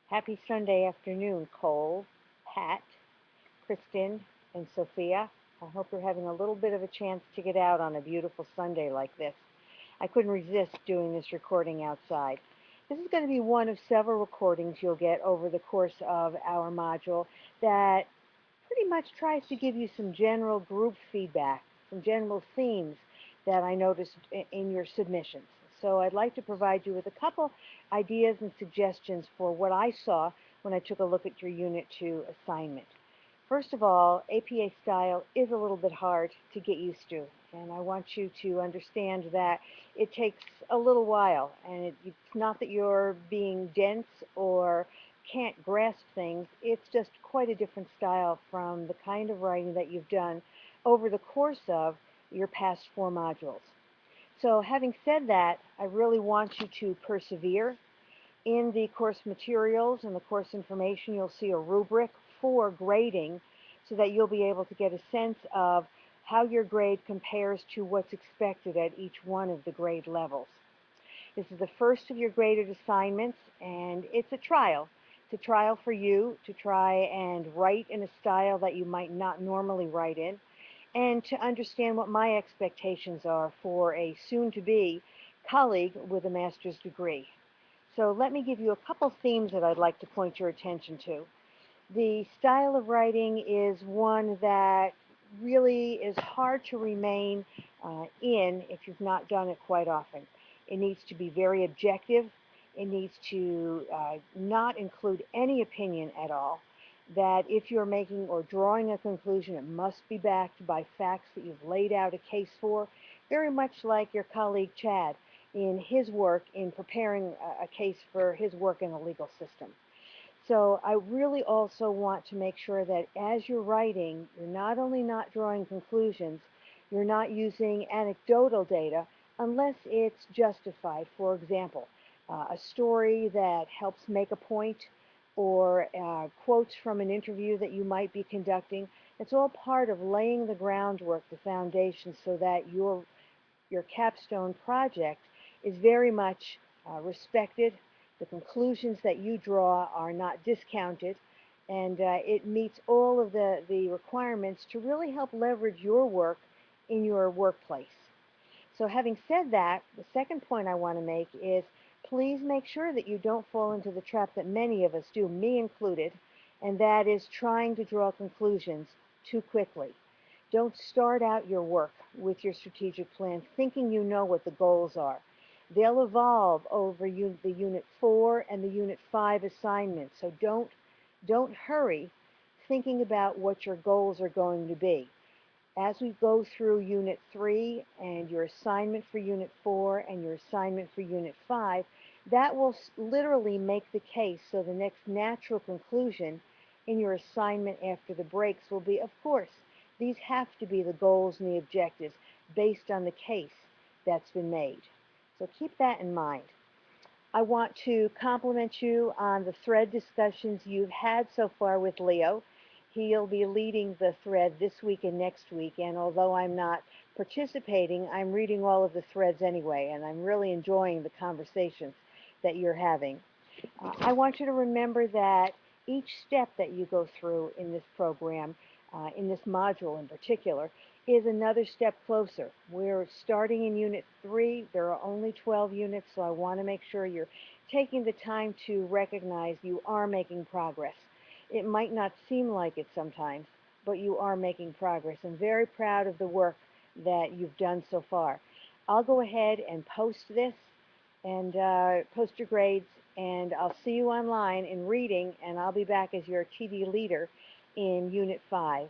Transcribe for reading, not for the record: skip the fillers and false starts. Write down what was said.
Happy Sunday afternoon, Cole, Pat, Kristen, and Sophia. I hope you're having a little bit of a chance to get out on a beautiful Sunday like this. I couldn't resist doing this recording outside. This is going to be one of several recordings you'll get over the course of our module that pretty much tries to give you some general group feedback, some general themes that I noticed in your submissions. So I'd like to provide you with a couple ideas and suggestions for what I saw when I took a look at your Unit 2 assignment. First of all, APA style is a little bit hard to get used to, and I want you to understand that it takes a little while, and it's not that you're being dense or can't grasp things. It's just quite a different style from the kind of writing that you've done over the course of your past 4 modules. So having said that, I really want you to persevere. In the course materials and the course information, you'll see a rubric for grading so that you'll be able to get a sense of how your grade compares to what's expected at each one of the grade levels. This is the first of your graded assignments, and it's a trial. It's a trial for you to try and write in a style that you might not normally write in, and to understand what my expectations are for a soon-to-be colleague with a master's degree. So let me give you a couple themes that I'd like to point your attention to. The style of writing is one that really is hard to remain in if you've not done it quite often. It needs to be very objective. It needs to not include any opinion at all. That if you're making or drawing a conclusion, it must be backed by facts that you've laid out a case for, very much like your colleague Chad in his work in preparing a case for his work in the legal system. So I really also want to make sure that as you're writing, you're not only not drawing conclusions, you're not using anecdotal data unless it's justified. For example, a story that helps make a point or quotes from an interview that you might be conducting. It's all part of laying the groundwork, the foundation, so that your capstone project is very much respected. The conclusions that you draw are not discounted, and it meets all of the requirements to really help leverage your work in your workplace. So having said that, the second point I want to make is please make sure that you don't fall into the trap that many of us do, me included, and that is trying to draw conclusions too quickly. Don't start out your work with your strategic plan thinking you know what the goals are. They'll evolve over the Unit 4 and the Unit 5 assignments, so don't hurry thinking about what your goals are going to be. As we go through Unit 3 and your assignment for Unit 4 and your assignment for Unit 5, that will literally make the case, so the next natural conclusion in your assignment after the breaks will be, of course, these have to be the goals and the objectives based on the case that's been made. So keep that in mind. I want to compliment you on the thread discussions you've had so far with Leo. He'll be leading the thread this week and next week, and although I'm not participating, I'm reading all of the threads anyway, and I'm really enjoying the conversations that you're having. I want you to remember that each step that you go through in this program, in this module in particular, is another step closer. We're starting in Unit 3. There are only 12 units, so I want to make sure you're taking the time to recognize you are making progress. It might not seem like it sometimes, but you are making progress. I'm very proud of the work that you've done so far. I'll go ahead and post this and post your grades, and I'll see you online in reading, and I'll be back as your TD leader in Unit 5.